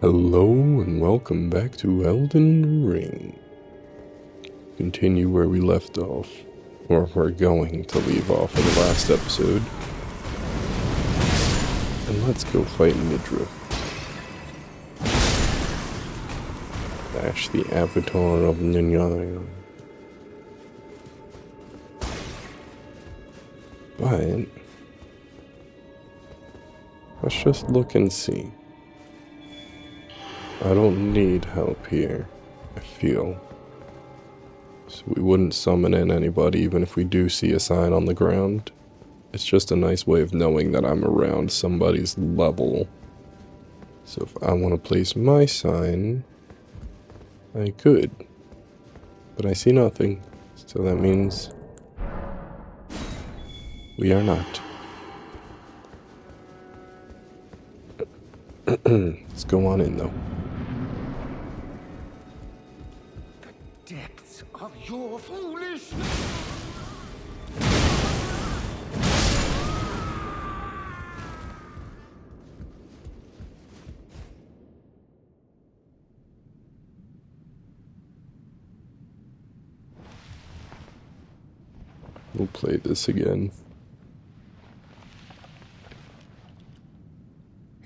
Hello and welcome back to Elden Ring. Continue where we left off, or we're going to leave off in the last episode. And let's go fight Midra. Bash the avatar of Nyanya. But let's just look and see. I don't need help here, I feel. So we wouldn't summon in anybody even if we do see a sign on the ground. It's just a nice way of knowing that I'm around somebody's level. So if I want to place my sign, I could. But I see nothing, so that means we are not. Let's go on in though. The depths of your foolishness! We'll play this again.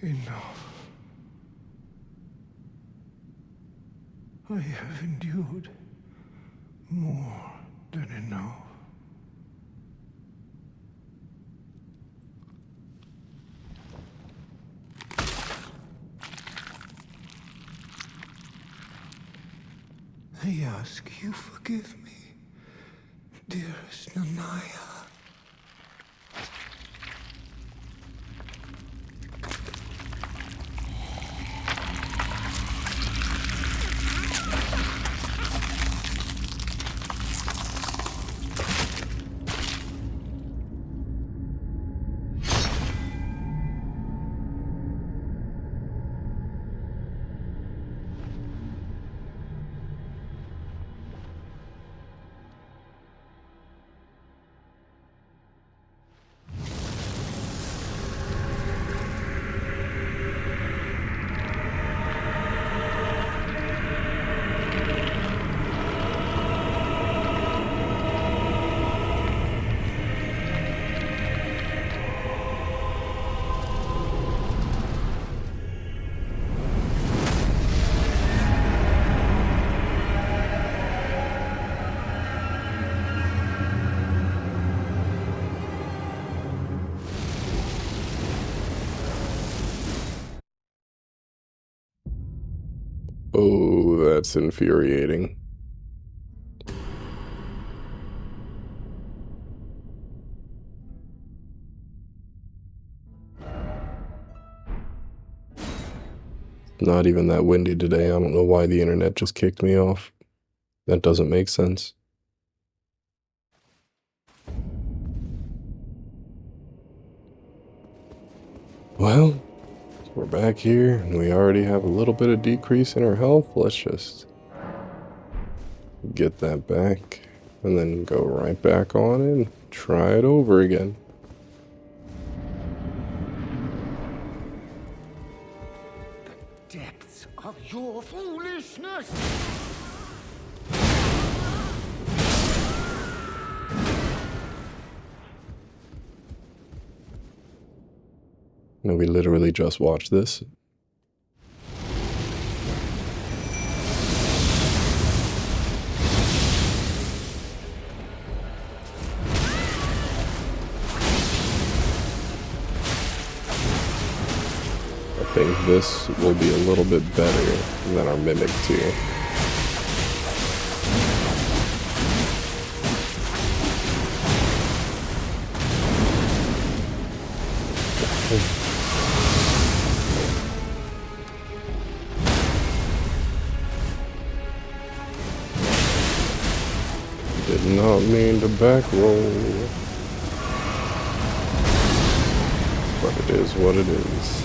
Enough. I have endured more than enough. I ask you forgive me, dearest Nanaya. Oh, that's infuriating. Not even that windy today. I don't know why the internet just kicked me off. That doesn't make sense. Well, we're back here, and we already have a little bit of decrease in our health. Let's just get that back, and then go right back on and try it over again. The depths of your foolishness! No, we literally just watched this. I think this will be a little bit better than our Mimic tier. Did not mean to back roll. But it is what it is.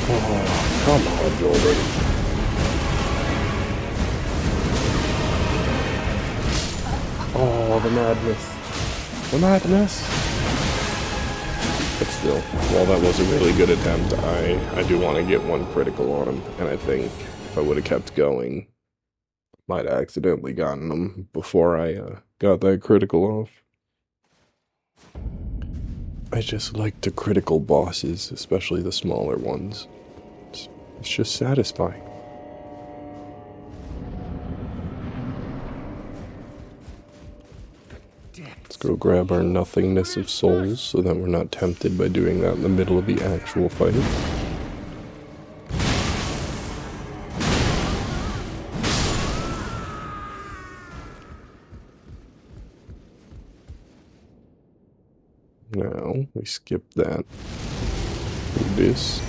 Oh, come on, Jordan. Oh, the madness. The madness. But still, while that was a really good attempt, I do want to get one critical on him. And I think if I would have kept going, might have accidentally gotten him before I got that critical off. I just like the critical bosses, especially the smaller ones. It's just satisfying. Let's go grab our nothingness of souls so that we're not tempted by doing that in the middle of the actual fight. Now, we skip that. Do this.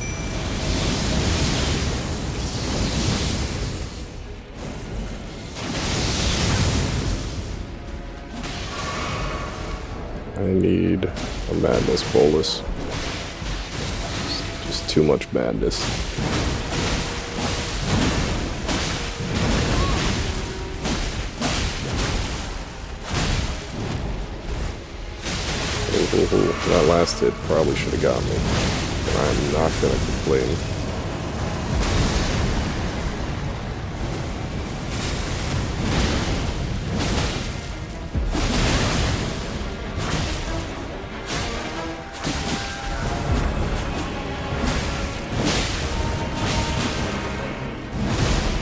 I need a madness bolus. Just too much madness. That last hit probably should have got me. But I'm not gonna complain.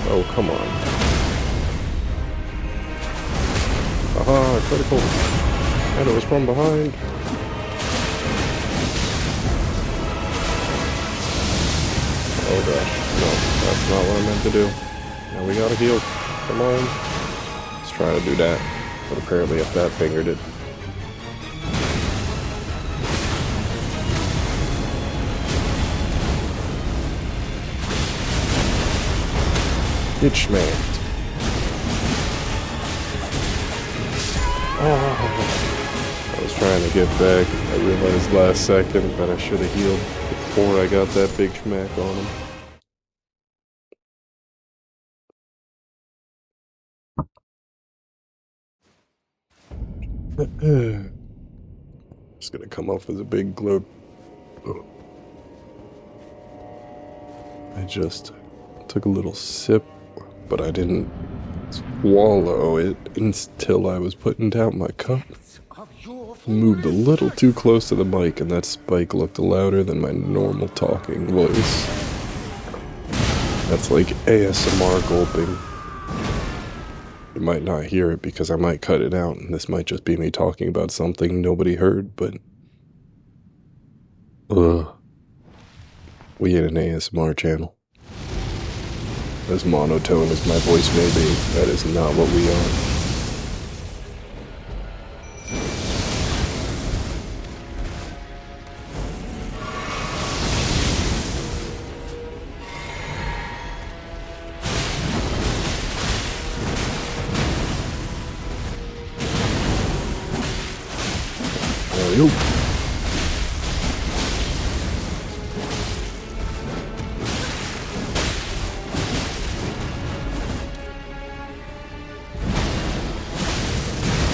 Oh, come on. Aha, critical. And it was from behind. Oh gosh, no, that's not what I meant to do. Now we gotta heal. Come on. Let's try to do that. But apparently a fat finger did. Get schmacked. Oh, I was trying to get back. I realized last second that I should have healed before I got that big schmack on him. It's gonna come off as a big gloat. Oh. I just took a little sip, but I didn't swallow it until I was putting down my cup. Moved a little too close to the mic, and that spike looked louder than my normal talking voice. That's like ASMR gulping. You might not hear it because I might cut it out, and this might just be me talking about something nobody heard, but... We ain't an ASMR channel. As monotone as my voice may be, that is not what we are. Yo.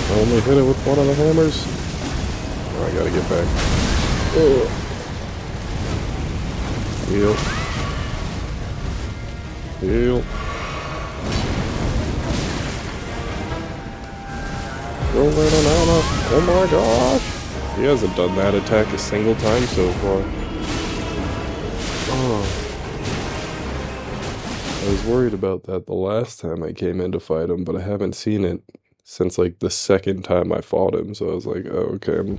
I only hit it with one of the hammers. Oh, I gotta get back. Oh. Heal. Heal. Oh my gosh. He hasn't done that attack a single time so far. Oh. I was worried about that the last time I came in to fight him, but I haven't seen it since like the second time I fought him, so I was like, oh, okay.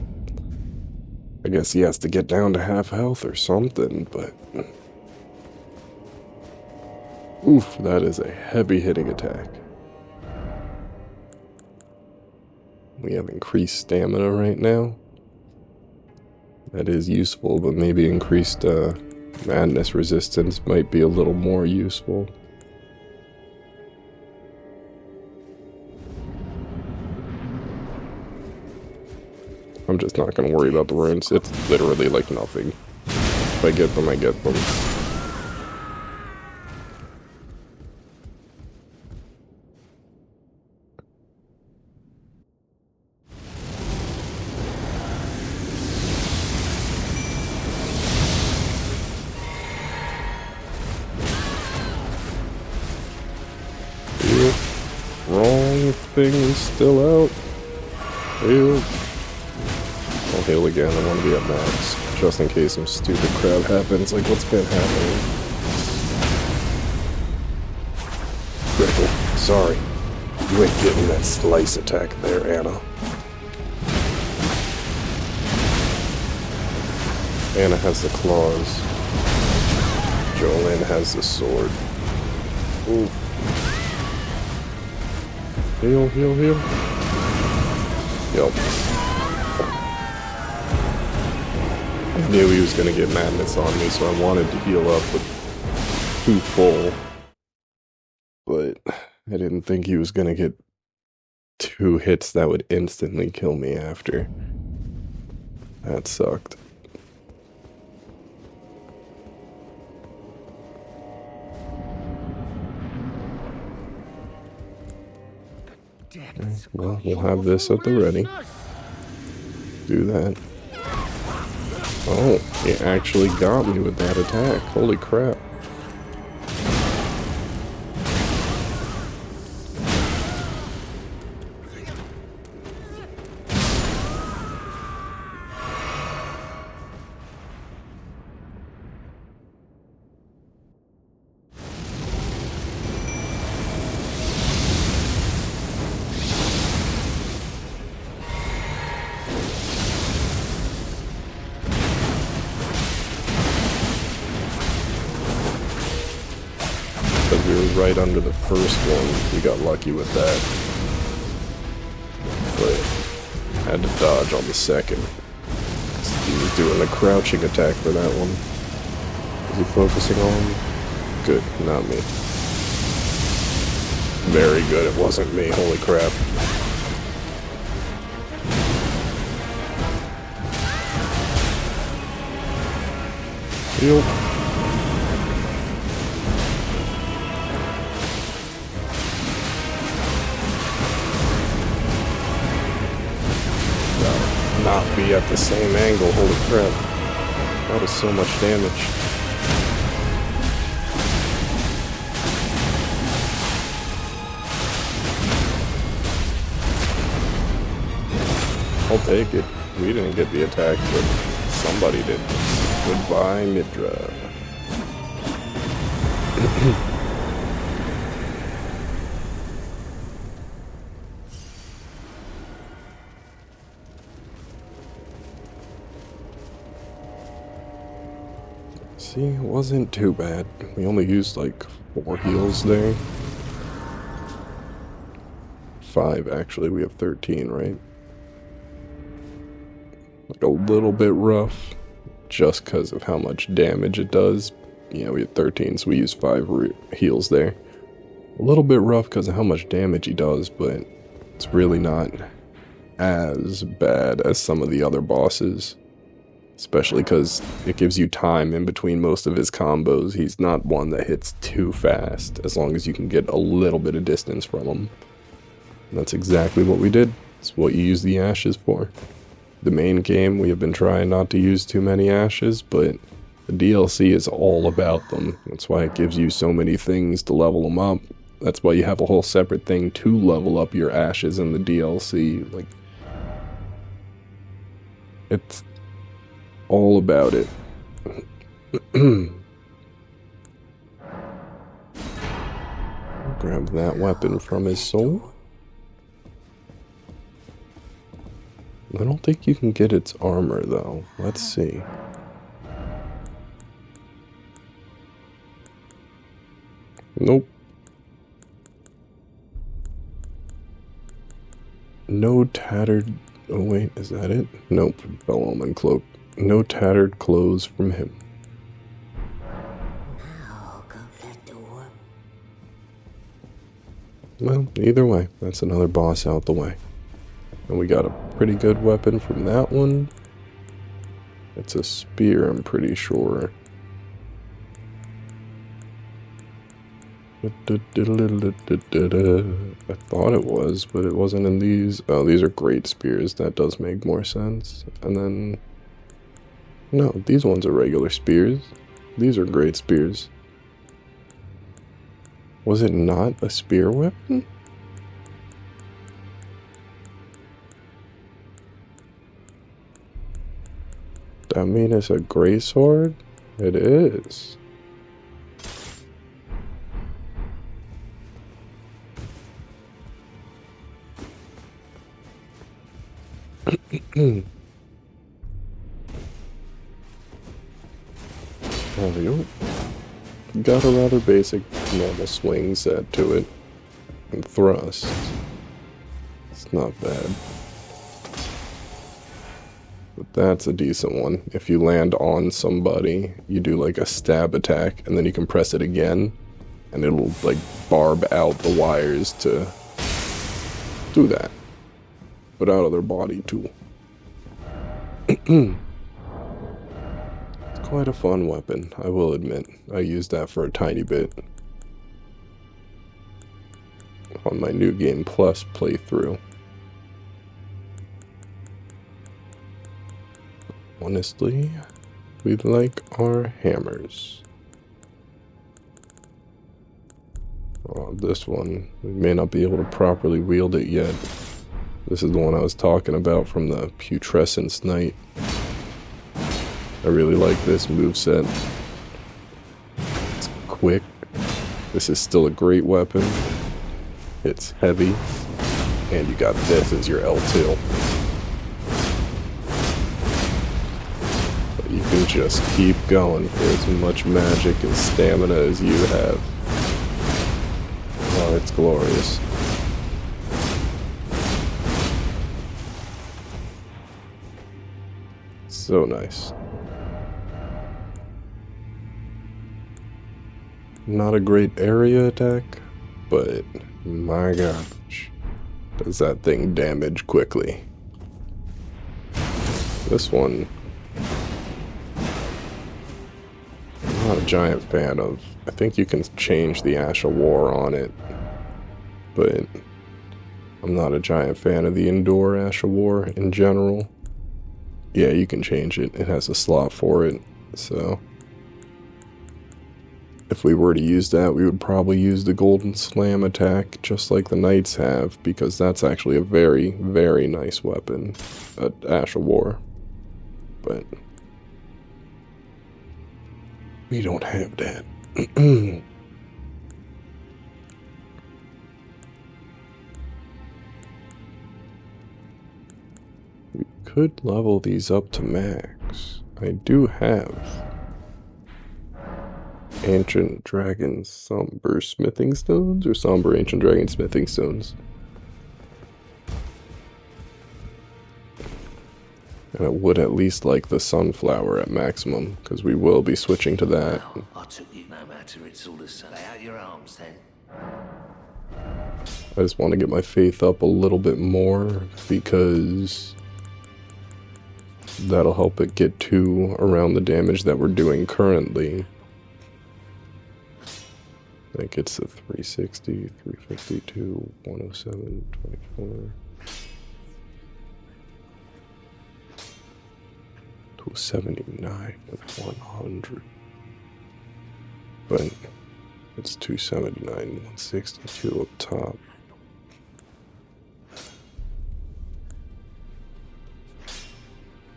I guess he has to get down to half health or something, but... Oof, that is a heavy hitting attack. We have increased stamina right now. That is useful, but maybe increased madness resistance might be a little more useful. I'm just not going to worry about the runes. It's literally like nothing. If I get them, I get them. thing is still out. Heal. I'll heal again. I want to be at max. Just in case some stupid crap happens, like what's been happening. Critical. Sorry. You ain't getting that slice attack there, Anna. Anna has the claws. Jolene has the sword. Ooh. Heal, heal, heal. Yup. I knew he was gonna get madness on me, so I wanted to heal up with 2 full. But I didn't think he was gonna get 2 hits that would instantly kill me after. That sucked. Well, we'll have this at the ready. Do that. Oh, he actually got me with that attack. Holy crap. Because we were right under the first one, we got lucky with that. But had to dodge on the second. He was doing a crouching attack for that one. Was he focusing on? Good, not me. Very good, it wasn't me, holy crap. Heal. Not be at the same angle, holy crap. That was so much damage. I'll take it. We didn't get the attack, but somebody did. Goodbye, Midra. See, it wasn't too bad. We only used like 4 heals there. 5 actually, we have 13, right? Like a little bit rough, just because of how much damage it does. Yeah, we had 13, so we used 5 heals there. A little bit rough because of how much damage he does, but it's really not as bad as some of the other bosses. Especially because it gives you time in between most of his combos. He's not one that hits too fast, as long as you can get a little bit of distance from him. And that's exactly what we did. It's what you use the ashes for. The main game, we have been trying not to use too many ashes, but the DLC is all about them. That's why it gives you so many things to level them up. That's why you have a whole separate thing to level up your ashes in the DLC. Like, it's all about it. Grab that weapon from his soul. I don't think you can get its armor though. Let's see. Nope. No tattered... Oh wait, is that it? Nope. Bellwoman cloak. No tattered clothes from him. Well, either way, that's another boss out the way. And we got a pretty good weapon from that one. It's a spear, I'm pretty sure. I thought it was, but it wasn't in these. Oh, these are great spears. That does make more sense. And then... No, these ones are regular spears. These are great spears. Was it not a spear weapon? That mean it's a gray sword? It is. There we go. Got a rather basic normal swing set to it. And thrust. It's not bad. But that's a decent one. If you land on somebody, you do like a stab attack, and then you can press it again, and it'll like barb out the wires to do that. But out of their body too. It's quite a fun weapon, I will admit. I used that for a tiny bit on my New Game Plus playthrough. Honestly, we like our hammers. Oh, this one, we may not be able to properly wield it yet. This is the one I was talking about from the Putrescence Knight. I really like this moveset. It's quick. This is still a great weapon. It's heavy. And you got this as your L2. But you can just keep going for as much magic and stamina as you have. Oh, it's glorious. So nice. Not a great area attack, but my gosh, does that thing damage quickly. This one, I'm not a giant fan of. I think you can change the Ash of War on it, but I'm not a giant fan of the indoor Ash of War in general. Yeah, you can change it. It has a slot for it, so if we were to use that, we would probably use the Golden Slam attack, just like the Knights have, because that's actually a very, very nice weapon, Ash of War. But we don't have that. We could level these up to max. I do have Ancient Dragon Somber Smithing Stones, or Somber Ancient Dragon Smithing Stones. And I would at least like the Sunflower at maximum, because we will be switching to that. Well, I took you no matter, it's all the same. Lay out your arms then. I just want to get my faith up a little bit more, because that'll help it get to around the damage that we're doing currently. Like it's a 360, 352, 107, 24. 279 with 100. But it's 279, 162 up top.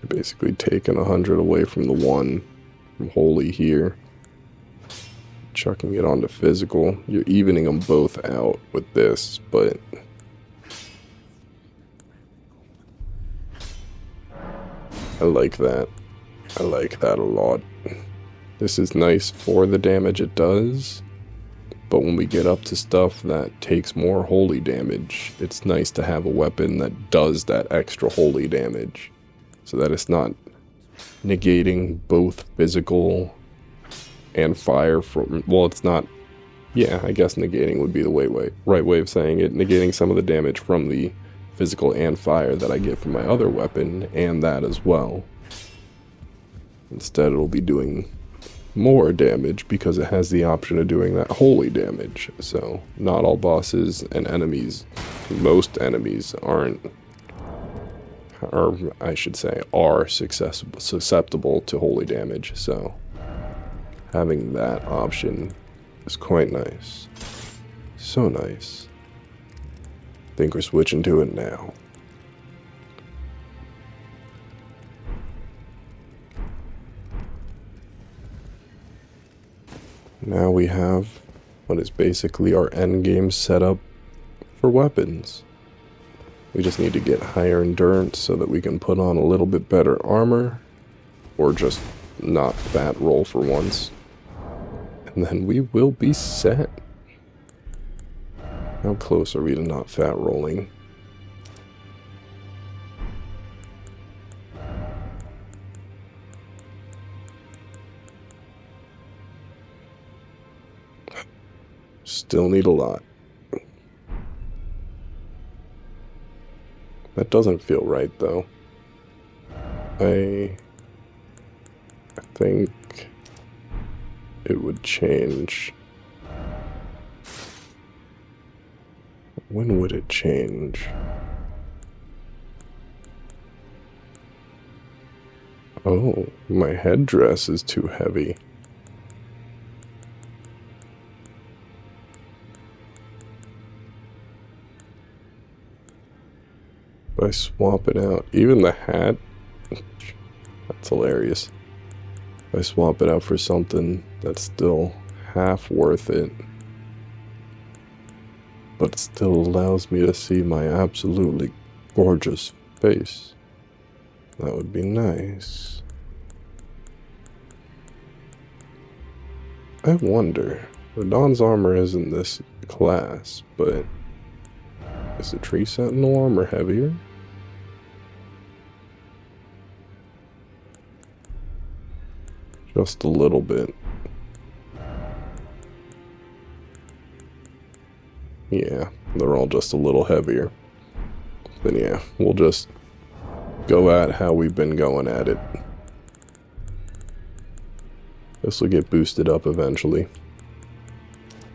You're basically taking 100 away from the one from Holy here. Chucking it onto physical. You're evening them both out with this, but I like that. I like that a lot. This is nice for the damage it does, but when we get up to stuff that takes more holy damage, it's nice to have a weapon that does that extra holy damage, so that it's not negating both physical and fire from, well, it's not, yeah, I guess negating would be the right way of saying it, negating some of the damage from the physical and fire that I get from my other weapon, and that as well. Instead, it'll be doing more damage because it has the option of doing that holy damage. So, not all bosses and enemies, most enemies aren't, or I should say, are susceptible to holy damage, so having that option is quite nice. So nice. I think we're switching to it now. Now we have what is basically our endgame setup for weapons. We just need to get higher endurance so that we can put on a little bit better armor, or just not fat roll for once. And then we will be set. How close are we to not fat rolling? Still need a lot. That doesn't feel right, though. I think it would change. When would it change? Oh, my headdress is too heavy. If I swap it out, even the hat, that's hilarious. If I swap it out for something that's still half worth it, but still allows me to see my absolutely gorgeous face, that would be nice. I wonder, Radon's armor is in this class, but is the Tree Sentinel armor heavier? Just a little bit. Yeah, they're all just a little heavier. Then yeah, we'll just go at how we've been going at it. This will get boosted up eventually.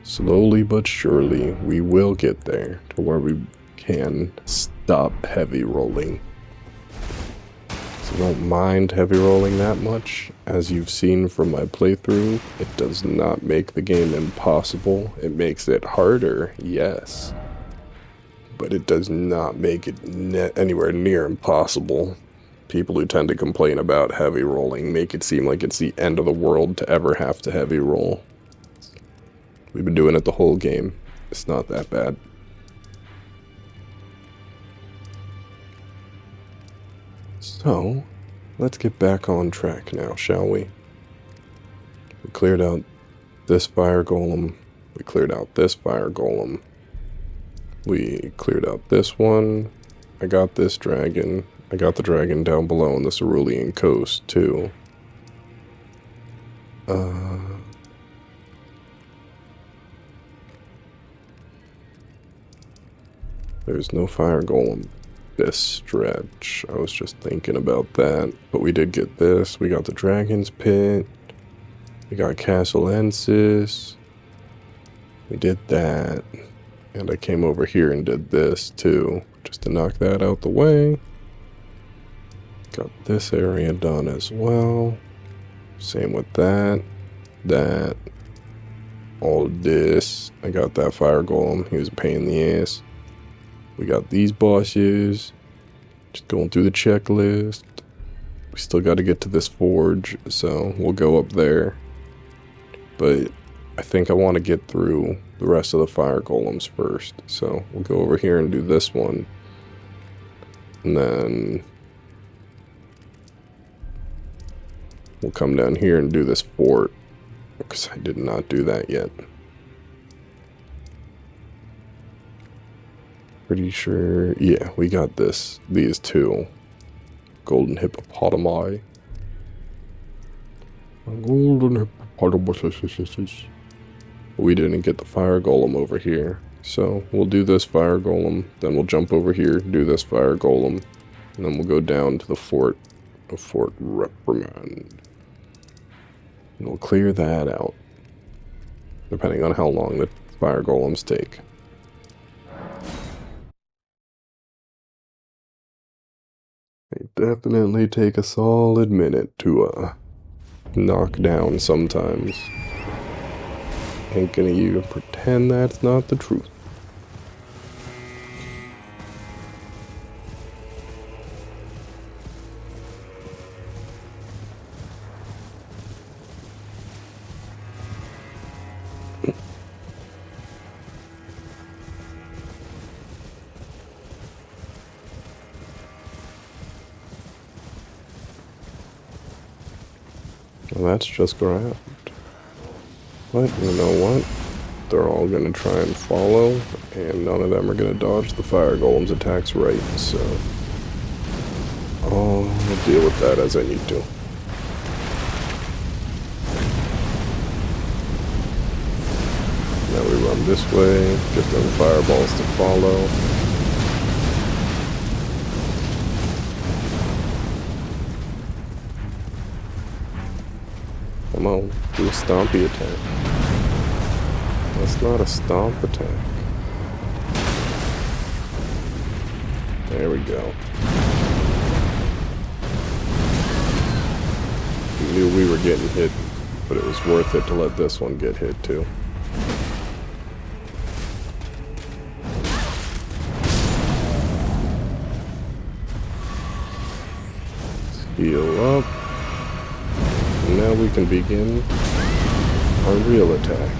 Slowly but surely, we will get there to where we can stop heavy rolling. So I don't mind heavy rolling that much. As you've seen from my playthrough, it does not make the game impossible. It makes it harder, yes. But it does not make it anywhere near impossible. People who tend to complain about heavy rolling make it seem like it's the end of the world to ever have to heavy roll. We've been doing it the whole game. It's not that bad. So, let's get back on track now, shall we? We cleared out this fire golem. We cleared out this fire golem. We cleared out this one. I got this dragon. I got the dragon down below on the Cerulean coast, too. There's no fire golem this stretch. I was just thinking about that. But we did get this. We got the dragon's pit. We got Castle Ensis. We did that. And I came over here and did this, too. Just to knock that out the way. Got this area done as well. Same with that. That. All of this. I got that fire golem. He was a pain in the ass. We got these bosses. Just going through the checklist. We still got to get to this forge, so we'll go up there. But I think I want to get through the rest of the fire golems first. So we'll go over here and do this one. And then we'll come down here and do this fort, because I did not do that yet. Pretty sure, yeah, we got these two. Golden hippopotami. Golden hippopotamus. We didn't get the fire golem over here. So we'll do this fire golem, then we'll jump over here, do this fire golem, and then we'll go down to the fort of Fort Reprimand. And we'll clear that out, depending on how long the fire golems take. They definitely take a solid minute to knock down sometimes. Ain't gonna even pretend that's not the truth. Well, that's just ground. But you know what? They're all gonna try and follow, and none of them are gonna dodge the fire golem's attacks right, so I'll deal with that as I need to. Now we run this way, give them fireballs to follow. Come on, do a stompy attack. That's not a stomp attack. There we go. We knew we were getting hit, but it was worth it to let this one get hit too. Let's heal up. And now we can begin our real attack.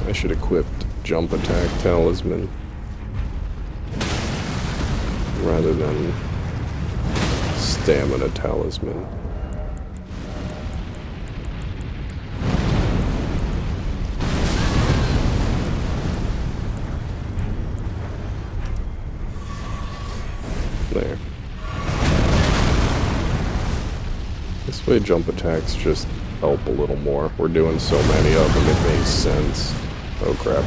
I should equip jump attack talisman rather than stamina talisman. There. This way jump attacks just help a little more. We're doing so many of them, it makes sense. Oh crap.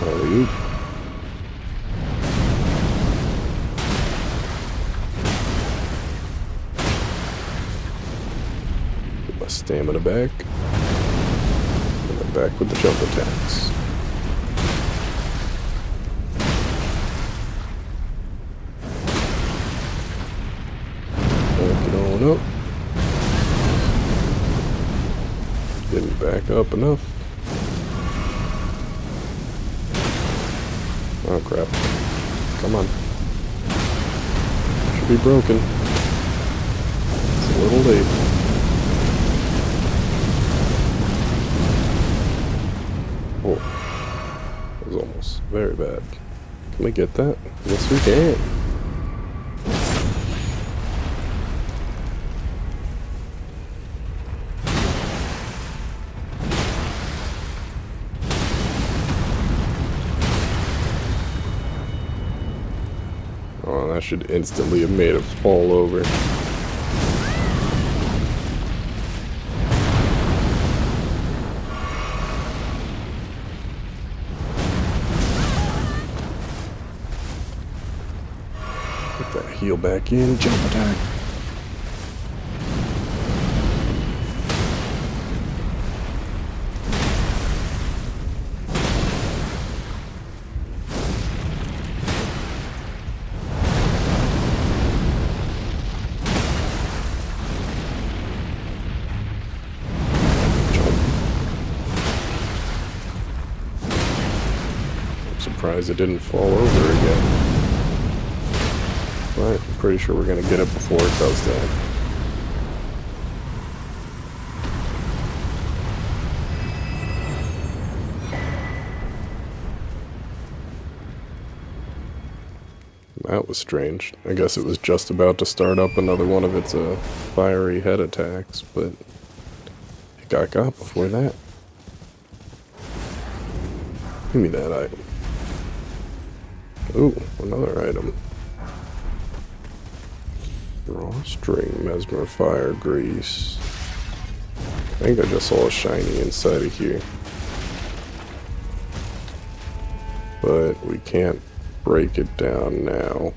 Alley-oop. Get my stamina back. And then back with the jump attacks. Back it on up. Didn't back up enough. Oh crap. Come on. Should be broken. It's a little late. Oh. That was almost very bad. Can we get that? Yes, we can. Oh, that should instantly have made it fall over. Put that heal back in, jump attack. Surprised it didn't fall over again. But I'm pretty sure we're gonna get it before it does that. That was strange. I guess it was just about to start up another one of its fiery head attacks, but it got before that. Give me that item. Ooh, another item. Drawstring, mesmer, fire, grease. I think I just saw a shiny inside of here. But we can't break it down now.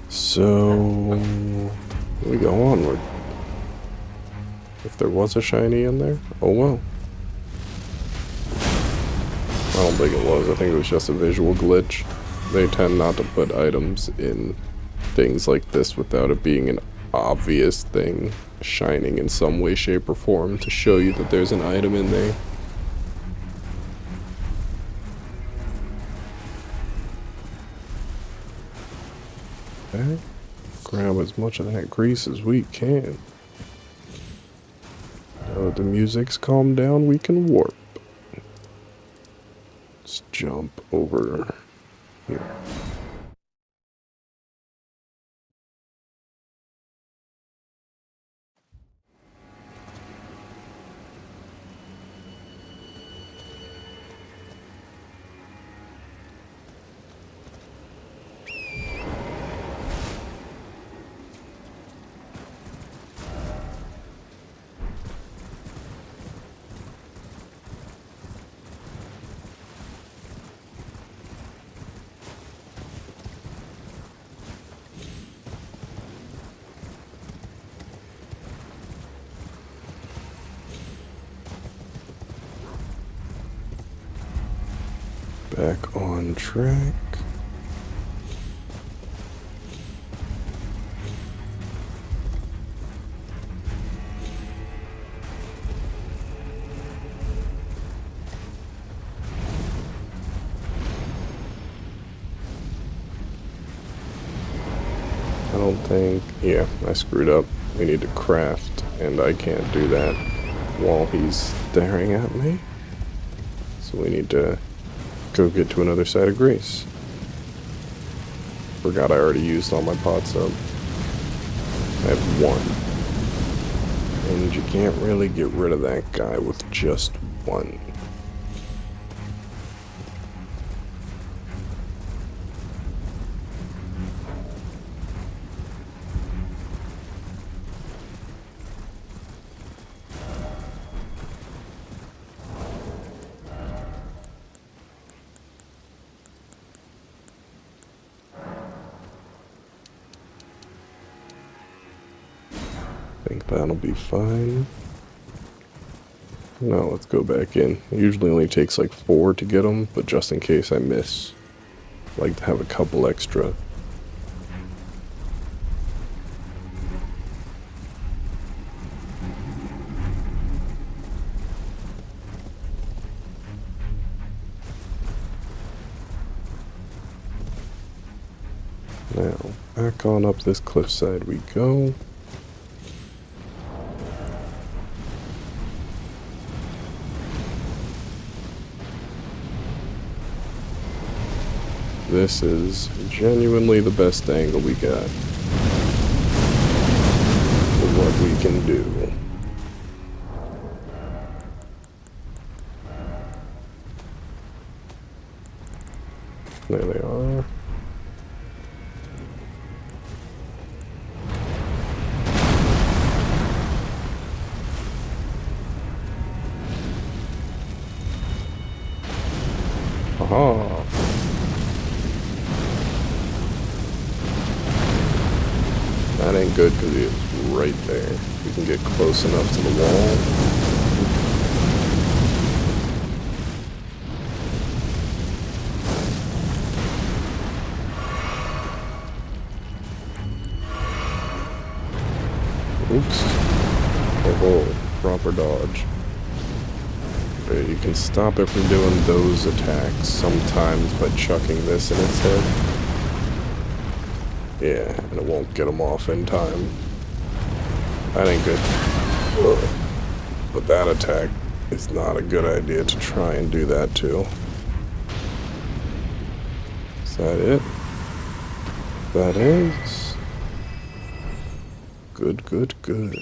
So we go onward. If there was a shiny in there, oh well. I don't think it was. I think it was just a visual glitch. They tend not to put items in things like this without it being an obvious thing, shining in some way, shape, or form to show you that there's an item in there. Okay. Grab as much of that grease as we can. Now that the music's calmed down, we can warp. Let's jump over here. Back on track. I don't think, yeah, I screwed up. We need to craft, and I can't do that while he's staring at me. So we need to go get to another side of grease. Forgot I already used all my pots up. I have one. And you can't really get rid of that guy with just one. I think that'll be fine. Now let's go back in. It usually only takes like 4 to get them, but just in case I miss, I like to have a couple extra. Now, back on up this cliffside we go. This is genuinely the best angle we got for what we can do. There they are. Aha! That ain't good because he is right there. We can get close enough to the wall. Oops. Oh, proper dodge. But you can stop it from doing those attacks sometimes by chucking this in its head. Yeah, and it won't get them off in time. That ain't good. Ugh. But that attack is not a good idea to try and do that too. Is that it? That is. Good, good, good.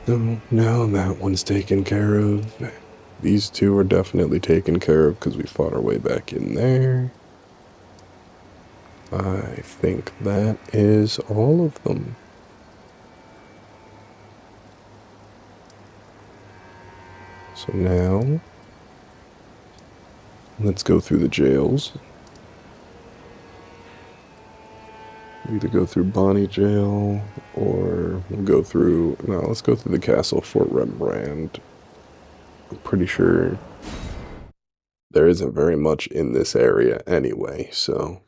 So now that one's taken care of. These two are definitely taken care of because we fought our way back in there. I think that is all of them. So now, let's go through the jails. We either go through Bonnie Jail, or we'll go through, no, let's go through the castle, Fort Rembrandt. I'm pretty sure there isn't very much in this area anyway, so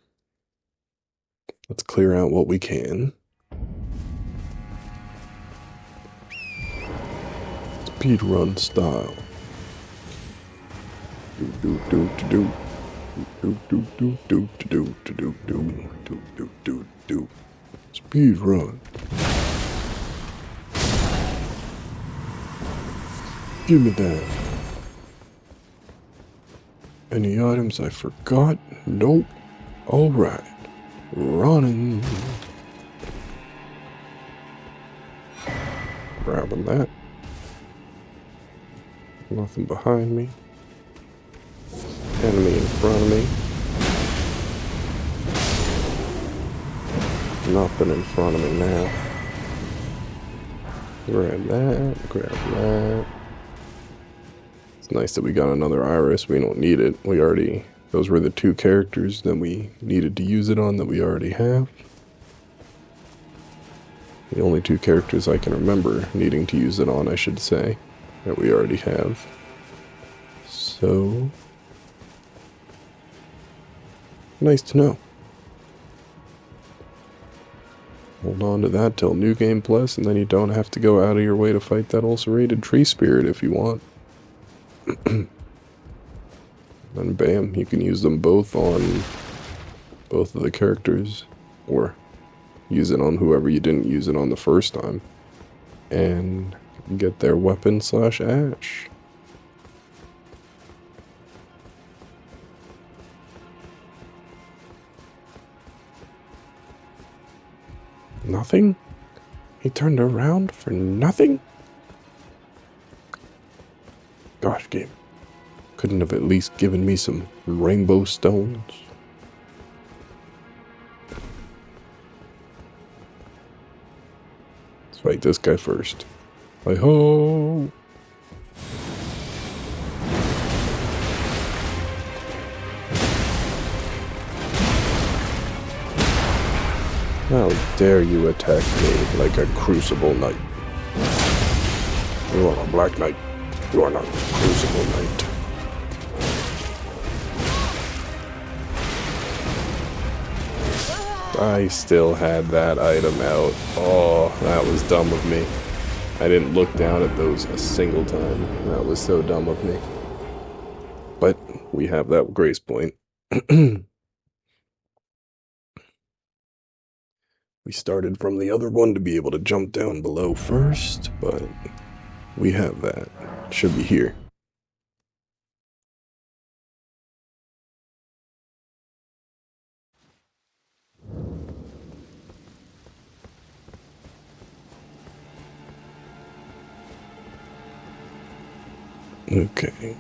let's clear out what we can. Speedrun style. Do do do do do do do do do do do do do do do do. Speedrun. Give me that. Any items I forgot? Nope. Alright. Running. Grabbing that. Nothing behind me. Enemy in front of me. Nothing in front of me now. Grab that. Grab that. It's nice that we got another iris. We don't need it. We already... Those were the two characters that we needed to use it on that we already have. The only two characters I can remember needing to use it on, I should say, that we already have. So... nice to know. Hold on to that till New Game Plus, and then you don't have to go out of your way to fight that ulcerated tree spirit if you want. Then bam, you can use them both on both of the characters, or use it on whoever you didn't use it on the first time, and get their weapon / ash. Nothing? He turned around for nothing? Gosh, game. Couldn't have at least given me some rainbow stones? Let's fight this guy first. Hi-ho! How dare you attack me like a crucible knight? You are a black knight. You are not a crucible knight. I still had that item out. Oh, that was dumb of me. I didn't look down at those a single time. That was so dumb of me. But we have that grace point. We started from the other one to be able to jump down below first, but we have that. It should be here. Okay.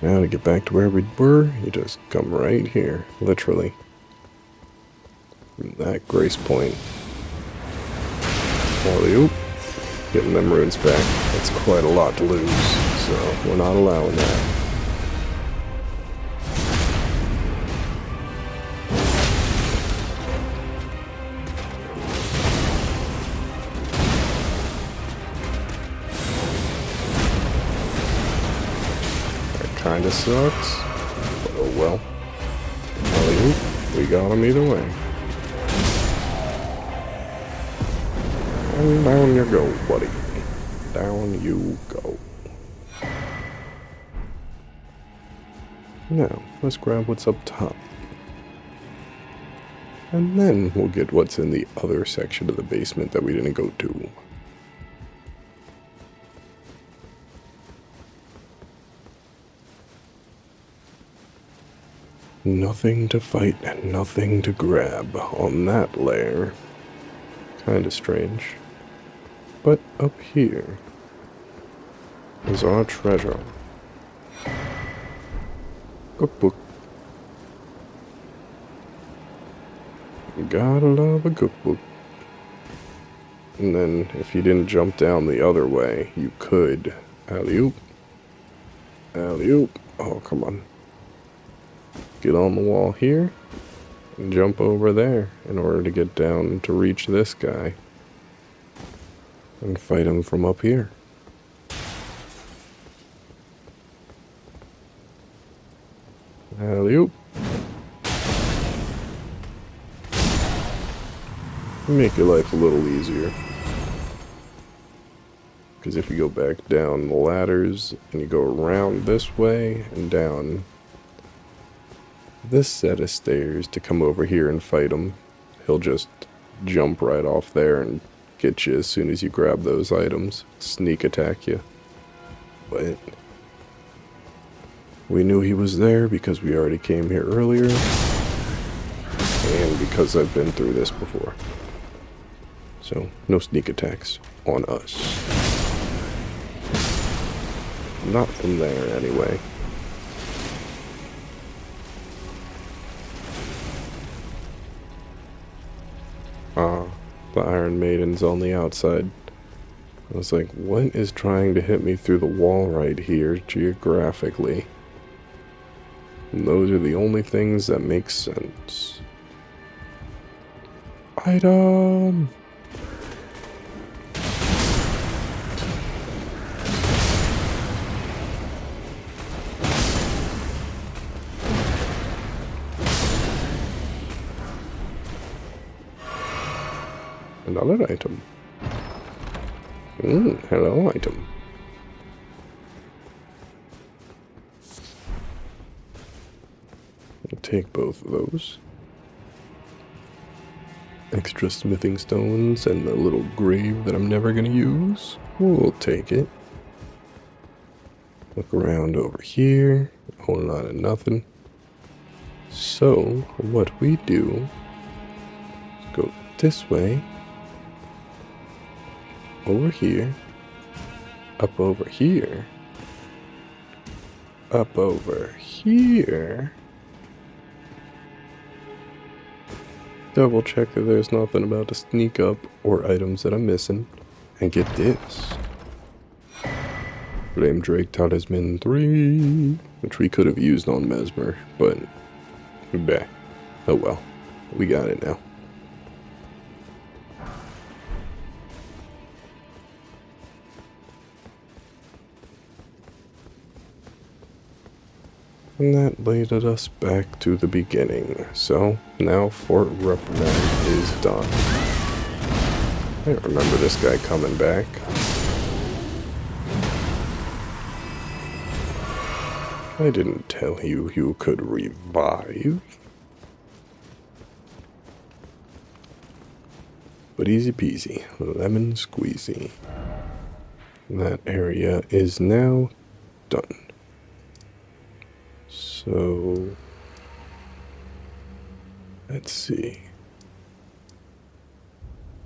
Now to get back to where we were, you just come right here, literally. From that grace point. Alley-oop. Getting them runes back. That's quite a lot to lose, so we're not allowing that. Kinda sucks, but oh well. Alley-oop, we got him either way. And down you go, buddy. Down you go. Now, let's grab what's up top. And then we'll get what's in the other section of the basement that we didn't go to. Nothing to fight and nothing to grab on that layer. Kinda strange. But up here is our treasure. Cookbook. Gotta love a cookbook. And then if you didn't jump down the other way, you could. Alley-oop. Alley-oop. Oh, come on. Get on the wall here and jump over there in order to get down to reach this guy and fight him from up here. Alley-oop. Make your life a little easier. Because if you go back down the ladders and you go around this way and down this set of stairs to come over here and fight him, he'll just jump right off there and get you as soon as you grab those items. Sneak attack you. But we knew he was there because we already came here earlier. And because I've been through this before. So, no sneak attacks on us. Not from there, anyway. Ah, the Iron Maiden's on the outside. I was like, what is trying to hit me through the wall right here, geographically? And those are the only things that make sense. Item! Another item. Hello, item. I'll take both of those. Extra smithing stones and the little grave that I'm never gonna use. We'll take it. Look around over here. A whole lot of nothing. So, what we do is go this way. Over here. Up over here. Up over here. Double check that there's nothing about to sneak up or items that I'm missing. And get this. Flame Drake Talisman 3. Which we could have used on Mesmer, but bah. Oh well. We got it now. And that leaded us back to the beginning. So, now Fort Reprimand is done. I remember this guy coming back. I didn't tell you you could revive. But easy peasy, lemon squeezy. That area is now done. So, let's see.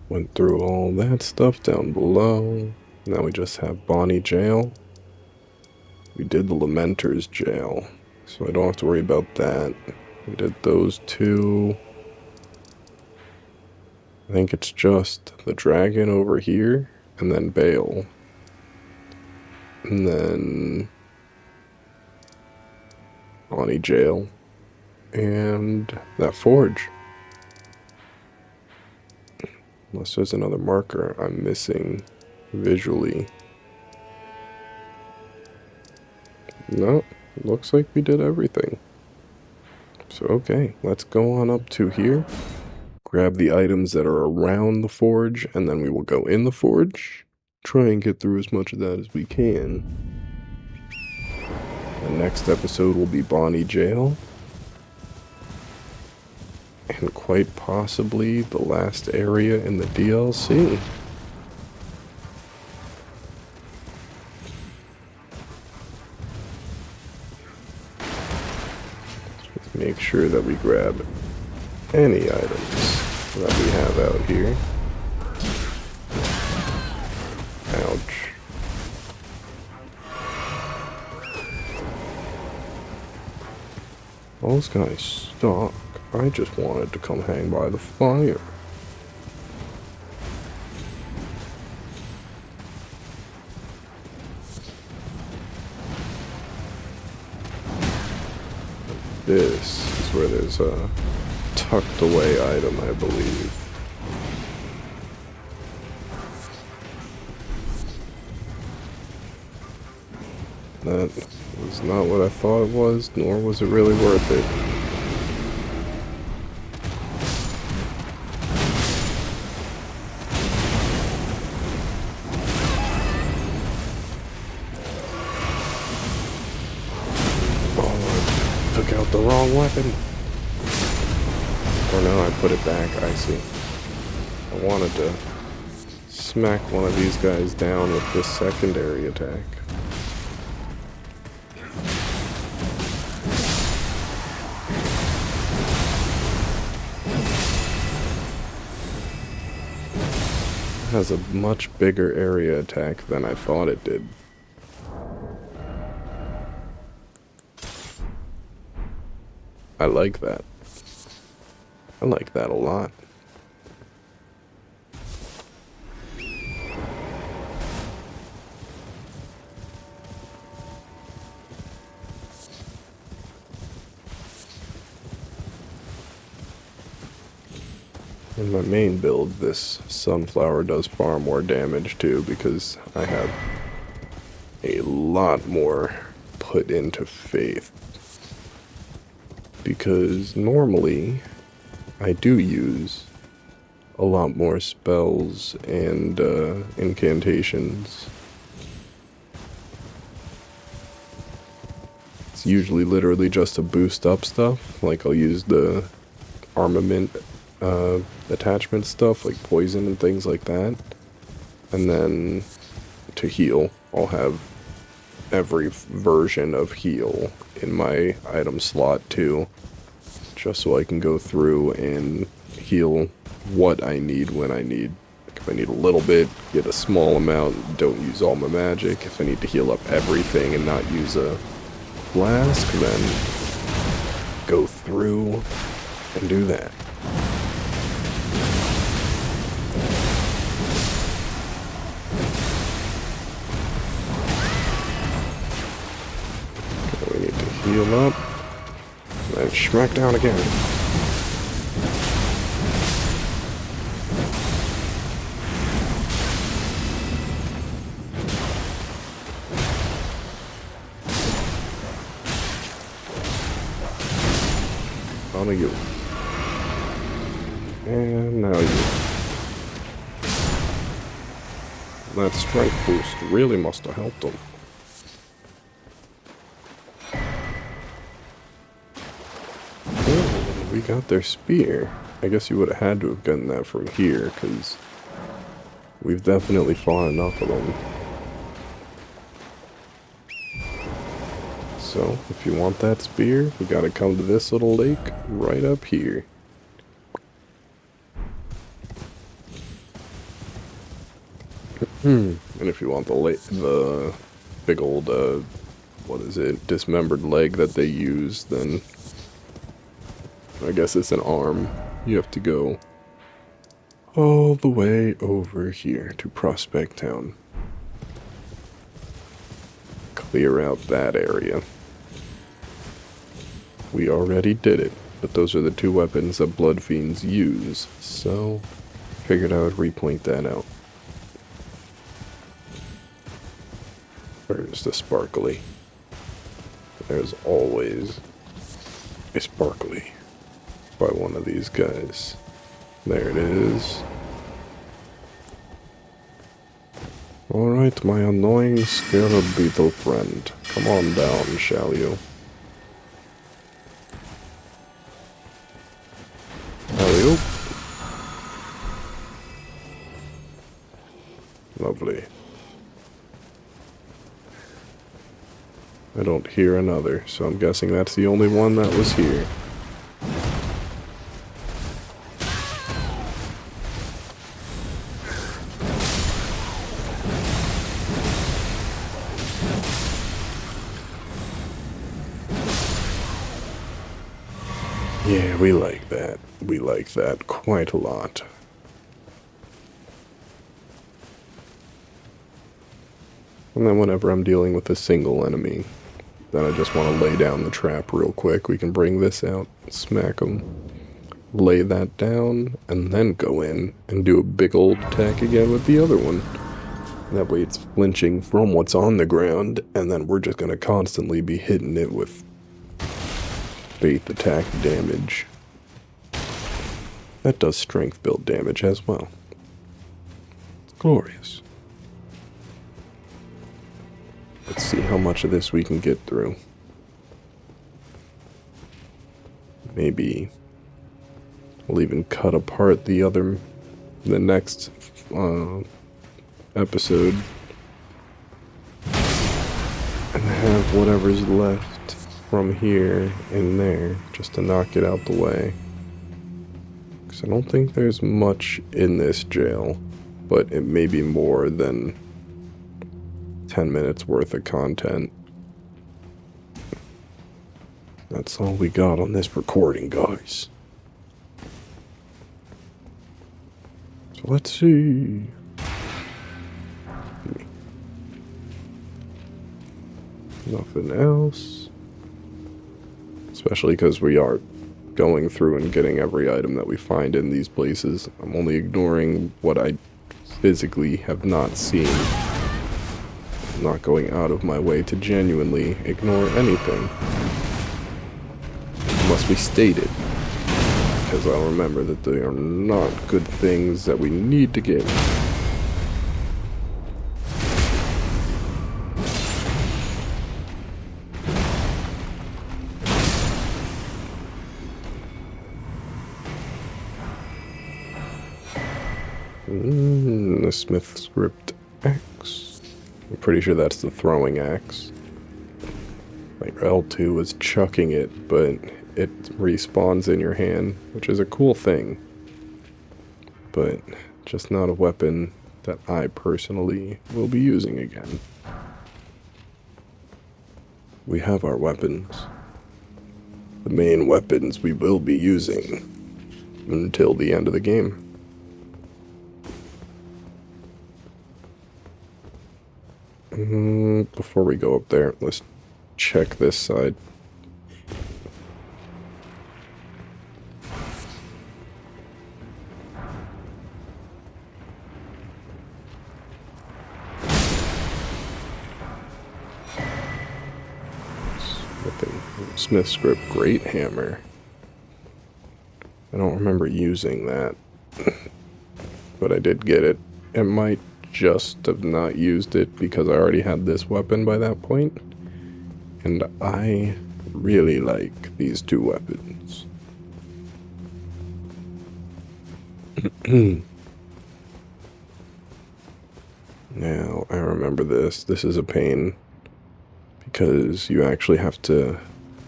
Went through all that stuff down below. Now we just have Bonnie Jail. We did the Lamenter's Jail, so I don't have to worry about that. We did those two. I think it's just the dragon over here, and then Bale. And then Bonnie Jail, and that forge. Unless there's another marker I'm missing visually. No, looks like we did everything. So okay, let's go on up to here. Grab the items that are around the forge, and then we will go in the forge. Try and get through as much of that as we can. The next episode will be Bonnie Jail. And quite possibly the last area in the DLC. Just make sure that we grab any items that we have out here. Ouch. Those guys suck. I just wanted to come hang by the fire. This is where there's a tucked away item, I believe. That It's not what I thought it was, nor was it really worth it. Oh, I took out the wrong weapon. Or no, I put it back, I see. I wanted to smack one of these guys down with this secondary attack. It has a much bigger area attack than I thought it did. I like that. I like that a lot. In my main build, this sunflower does far more damage too, because I have a lot more put into faith. Because normally, I do use a lot more spells and incantations. It's usually literally just to boost up stuff, like I'll use the armament attachment stuff like poison and things like that, and then to heal I'll have every version of heal in my item slot too, just so I can go through and heal what I need when I need. Like if I need a little bit, get a small amount, don't use all my magic. If I need to heal up everything and not use a flask, then go through and do that. Heal up, and smack down again. On you. And now you. That strength boost really must have helped him. We got their spear. I guess you would have had to have gotten that from here, because we've definitely fought enough of them. So, if you want that spear, we gotta come to this little lake right up here. And if you want the big old, what is it, dismembered leg that they use, then I guess it's an arm. You have to go all the way over here to Prospect Town. Clear out that area. We already did it, but those are the two weapons that Blood Fiends use, so figured I would repoint that out. Where's the sparkly? There's always a sparkly by one of these guys. There it is. Alright, my annoying scarab beetle friend. Come on down, shall you? Alley-oop. Lovely. I don't hear another, so I'm guessing that's the only one that was here. Yeah, we like that. We like that quite a lot. And then whenever I'm dealing with a single enemy, then I just want to lay down the trap real quick. We can bring this out, smack them, lay that down, and then go in and do a big old attack again with the other one. That way it's flinching from what's on the ground, and then we're just going to constantly be hitting it with faith attack damage. That does strength build damage as well. It's glorious. Let's see how much of this we can get through. Maybe we'll even cut apart the next episode and have whatever's left from here and there just to knock it out the way. Because I don't think there's much in this jail, but it may be more than 10 minutes worth of content. That's all we got on this recording, guys. So let's see. Nothing else. Especially because we are going through and getting every item that we find in these places. I'm only ignoring what I physically have not seen. I'm not going out of my way to genuinely ignore anything. Must be stated, because I'll remember that they are not good things that we need to get. The Smith script axe. I'm pretty sure that's the throwing axe. Like L2 was chucking it, but it respawns in your hand, which is a cool thing. But just not a weapon that I personally will be using again. We have our weapons. The main weapons we will be using until the end of the game. Before we go up there, let's check this side. Smith script great hammer. I don't remember using that, but I did get it. It might just have not used it because I already had this weapon by that point, and I really like these two weapons. Now, I remember this. This is a pain because you actually have to...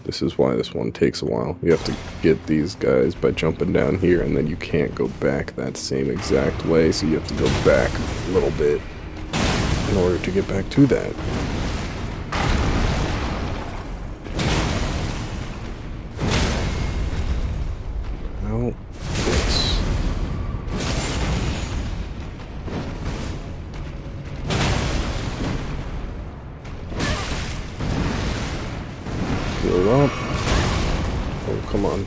This is why this one takes a while. You have to get these guys by jumping down here, and then you can't go back that same exact way, so you have to go back a little bit in order to get back to that. Now, this. Heal up. Oh, come on.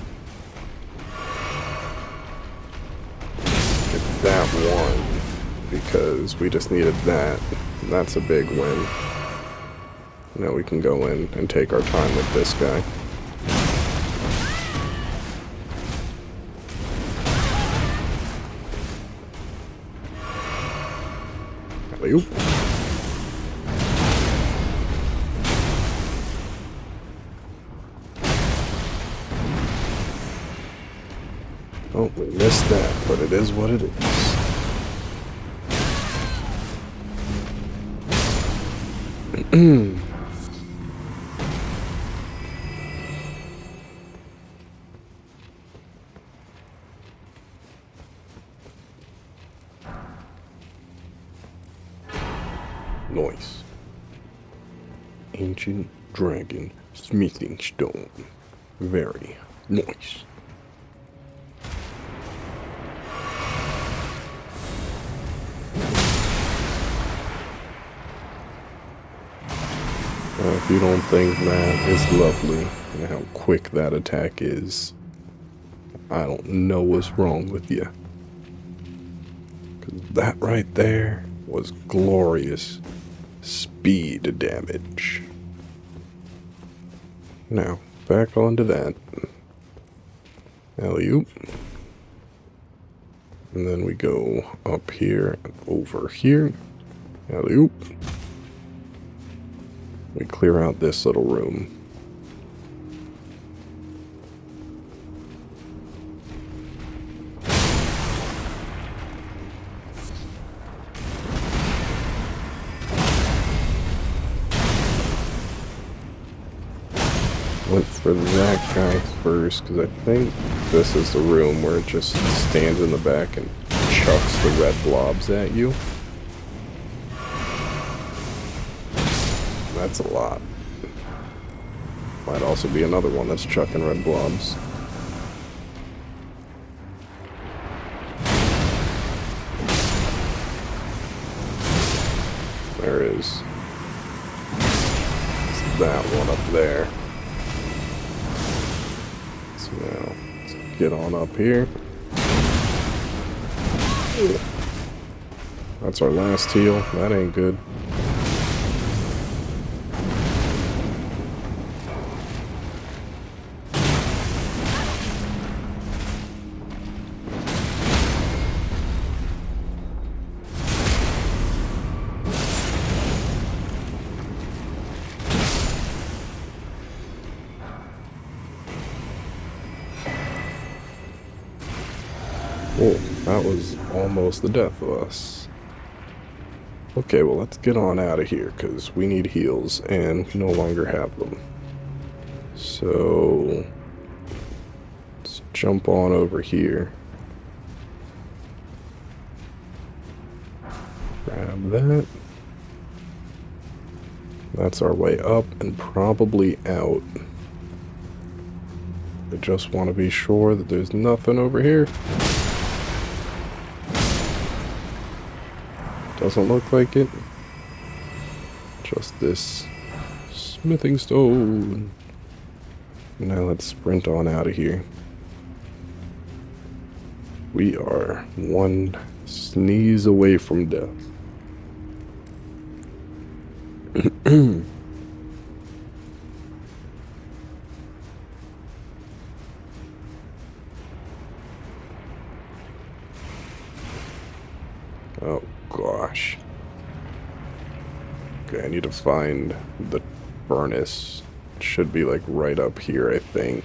Get that one, because we just needed that. And that's a big win. Now we can go in and take our time with this guy. Alley-oop. Oh, we missed that, but it is what it is. Nice. Ancient Dragon Smithing Stone. Very nice. If you don't think that is lovely and how quick that attack is, I don't know what's wrong with you. 'Cause that right there was glorious speed damage. Now, back onto that. Alley-oop. And then we go up here and over here. Alley-oop. We clear out this little room. Went for that guy first, because I think this is the room where it just stands in the back and chucks the red blobs at you. That's a lot. Might also be another one that's chucking red blobs. There is. It's that one up there. So now, let's get on up here. Ooh. That's our last heal. That ain't good. Oh, that was almost the death of us. Okay, well, let's get on out of here, because we need heals, and we no longer have them. So, let's jump on over here. Grab that. That's our way up and probably out. I just want to be sure that there's nothing over here. Doesn't look like it. Just this smithing stone. Now let's sprint on out of here. We are one sneeze away from death. Oh gosh. Okay, I need to find the furnace. It should be like right up here, I think.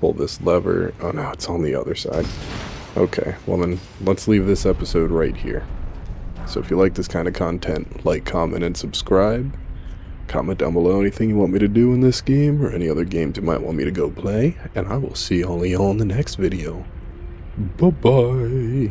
Pull this lever. Oh no, it's on the other side. Okay, well then, let's leave this episode right here. So if you like this kind of content, like, comment, and subscribe. Comment down below anything you want me to do in this game, or any other games you might want me to go play. And I will see all y'all in the next video. Bye-bye.